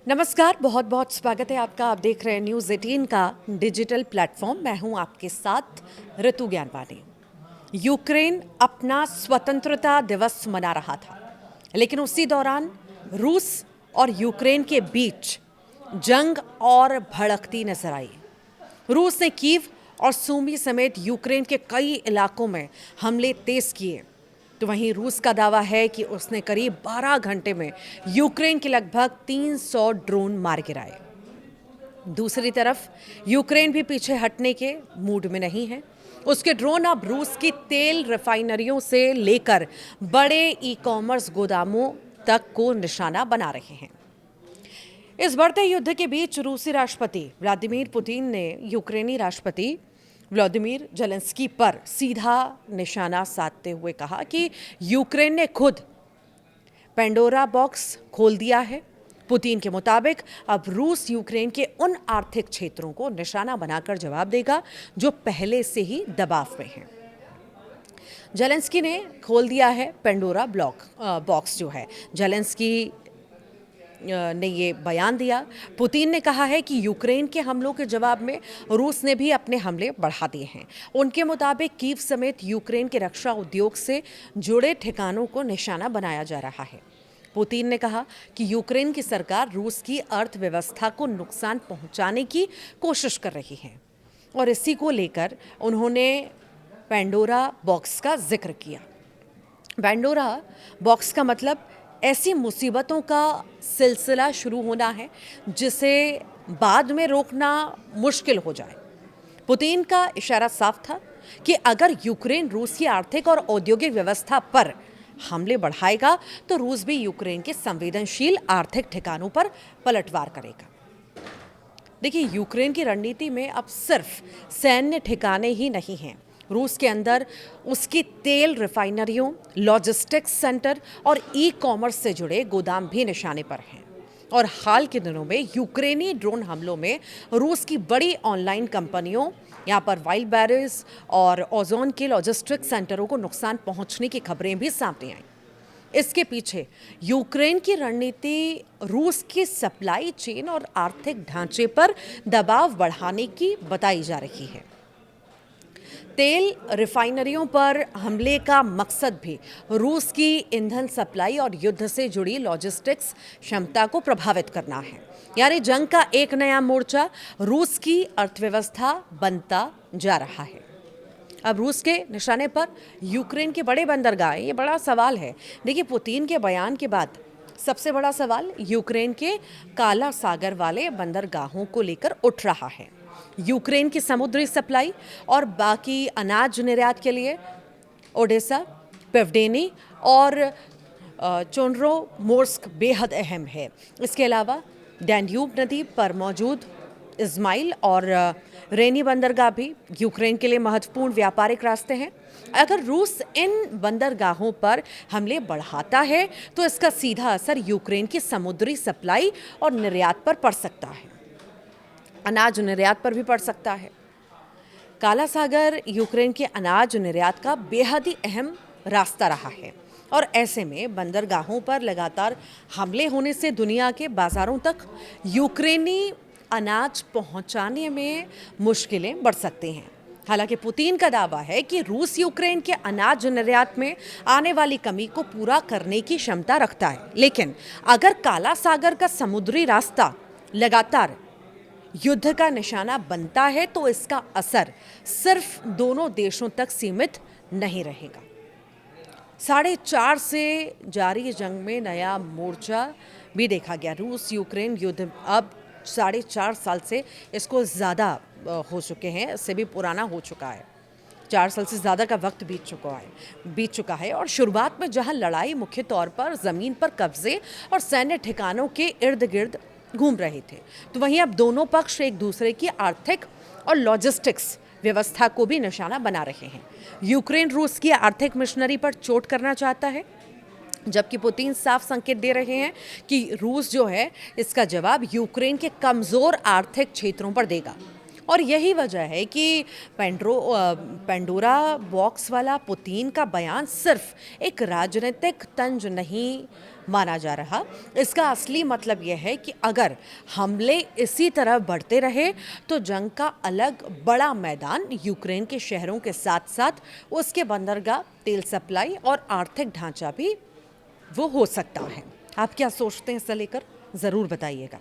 नमस्कार, बहुत बहुत स्वागत है आपका। आप देख रहे हैं न्यूज़ 18 का डिजिटल प्लेटफॉर्म। मैं हूं आपके साथ ऋतु ज्ञानवानी। यूक्रेन अपना स्वतंत्रता दिवस मना रहा था, लेकिन उसी दौरान रूस और यूक्रेन के बीच जंग और भड़कती नजर आई। रूस ने कीव और सूमी समेत यूक्रेन के कई इलाकों में हमले तेज किए, तो वहीं रूस का दावा है कि उसने करीब 12 घंटे में यूक्रेन के लगभग 300 ड्रोन मार गिराए। दूसरी तरफ यूक्रेन भी पीछे हटने के मूड में नहीं है। उसके ड्रोन अब रूस की तेल रिफाइनरियों से लेकर बड़े ई कॉमर्स गोदामों तक को निशाना बना रहे हैं। इस बढ़ते युद्ध के बीच रूसी राष्ट्रपति व्लादिमीर पुतिन ने यूक्रेनी राष्ट्रपति व्लादिमीर जेलेंस्की पर सीधा निशाना साधते हुए कहा कि यूक्रेन ने खुद पेंडोरा बॉक्स खोल दिया है। पुतिन के मुताबिक अब रूस यूक्रेन के उन आर्थिक क्षेत्रों को निशाना बनाकर जवाब देगा जो पहले से ही दबाव में हैं। जेलेंस्की ने खोल दिया है पेंडोरा बॉक्स जो है। जेलेंस्की ने ये बयान दिया। पुतिन ने कहा है कि यूक्रेन के हमलों के जवाब में रूस ने भी अपने हमले बढ़ा दिए हैं। उनके मुताबिक कीव समेत यूक्रेन के रक्षा उद्योग से जुड़े ठिकानों को निशाना बनाया जा रहा है। पुतिन ने कहा कि यूक्रेन की सरकार रूस की अर्थव्यवस्था को नुकसान पहुंचाने की कोशिश कर रही है और इसी को लेकर उन्होंने पेंडोरा बॉक्स का जिक्र किया। पेंडोरा बॉक्स का मतलब ऐसी मुसीबतों का सिलसिला शुरू होना है जिसे बाद में रोकना मुश्किल हो जाए। पुतिन का इशारा साफ था कि अगर यूक्रेन रूस की आर्थिक और औद्योगिक व्यवस्था पर हमले बढ़ाएगा तो रूस भी यूक्रेन के संवेदनशील आर्थिक ठिकानों पर पलटवार करेगा। देखिए, यूक्रेन की रणनीति में अब सिर्फ सैन्य ठिकाने ही नहीं हैं। रूस के अंदर उसकी तेल रिफाइनरियों, लॉजिस्टिक्स सेंटर और ई कॉमर्स से जुड़े गोदाम भी निशाने पर हैं। और हाल के दिनों में यूक्रेनी ड्रोन हमलों में रूस की बड़ी ऑनलाइन कंपनियों, यहाँ पर वाइल्ड बैरल्स और ओजोन के लॉजिस्टिक्स सेंटरों को नुकसान पहुंचने की खबरें भी सामने आई। इसके पीछे यूक्रेन की रणनीति रूस की सप्लाई चेन और आर्थिक ढांचे पर दबाव बढ़ाने की बताई जा रही है। तेल रिफाइनरियों पर हमले का मकसद भी रूस की ईंधन सप्लाई और युद्ध से जुड़ी लॉजिस्टिक्स क्षमता को प्रभावित करना है। यानी जंग का एक नया मोर्चा रूस की अर्थव्यवस्था बनता जा रहा है। अब रूस के निशाने पर यूक्रेन के बड़े बंदरगाह, ये बड़ा सवाल है। देखिए, पुतिन के बयान के बाद सबसे बड़ा सवाल यूक्रेन के काला सागर वाले बंदरगाहों को लेकर उठ रहा है। यूक्रेन की समुद्री सप्लाई और बाकी अनाज निर्यात के लिए ओडेसा, पेवडेनी और चोंड्रोमोर्स्क बेहद अहम है। इसके अलावा डैन्यूब नदी पर मौजूद इस्माइल और रेनी बंदरगाह भी यूक्रेन के लिए महत्वपूर्ण व्यापारिक रास्ते हैं। अगर रूस इन बंदरगाहों पर हमले बढ़ाता है तो इसका सीधा असर यूक्रेन की समुद्री सप्लाई और निर्यात पर पड़ सकता है। अनाज निर्यात पर भी पड़ सकता है। काला सागर यूक्रेन के अनाज निर्यात का बेहद ही अहम रास्ता रहा है और ऐसे में बंदरगाहों पर लगातार हमले होने से दुनिया के बाजारों तक यूक्रेनी अनाज पहुंचाने में मुश्किलें बढ़ सकती हैं। हालांकि पुतिन का दावा है कि रूस यूक्रेन के अनाज निर्यात में आने वाली कमी को पूरा करने की क्षमता रखता है, लेकिन अगर काला सागर का समुद्री रास्ता लगातार युद्ध का निशाना बनता है तो इसका असर सिर्फ दोनों देशों तक सीमित नहीं रहेगा। 4.5 से जारी जंग में नया मोर्चा भी देखा गया। रूस यूक्रेन युद्ध अब 4.5 साल से इसको ज़्यादा हो चुके हैं, इससे भी पुराना हो चुका है। 4 साल से ज़्यादा का वक्त बीत चुका है और शुरुआत में जहां लड़ाई मुख्य तौर पर ज़मीन पर कब्जे और सैन्य ठिकानों के इर्द गिर्द घूम रहे थे, तो वहीं अब दोनों पक्ष एक दूसरे की आर्थिक और लॉजिस्टिक्स व्यवस्था को भी निशाना बना रहे हैं। यूक्रेन रूस की आर्थिक मिशनरी पर चोट करना चाहता है, जबकि पुतिन साफ संकेत दे रहे हैं कि रूस जो है इसका जवाब यूक्रेन के कमज़ोर आर्थिक क्षेत्रों पर देगा। और यही वजह है कि पेंडोरा बॉक्स वाला पुतिन का बयान सिर्फ एक राजनीतिक तंज नहीं माना जा रहा। इसका असली मतलब यह है कि अगर हमले इसी तरह बढ़ते रहे तो जंग का अलग बड़ा मैदान यूक्रेन के शहरों के साथ साथ उसके बंदरगाह, तेल सप्लाई और आर्थिक ढांचा भी वो हो सकता है। आप क्या सोचते हैं इससे लेकर, ज़रूर बताइएगा।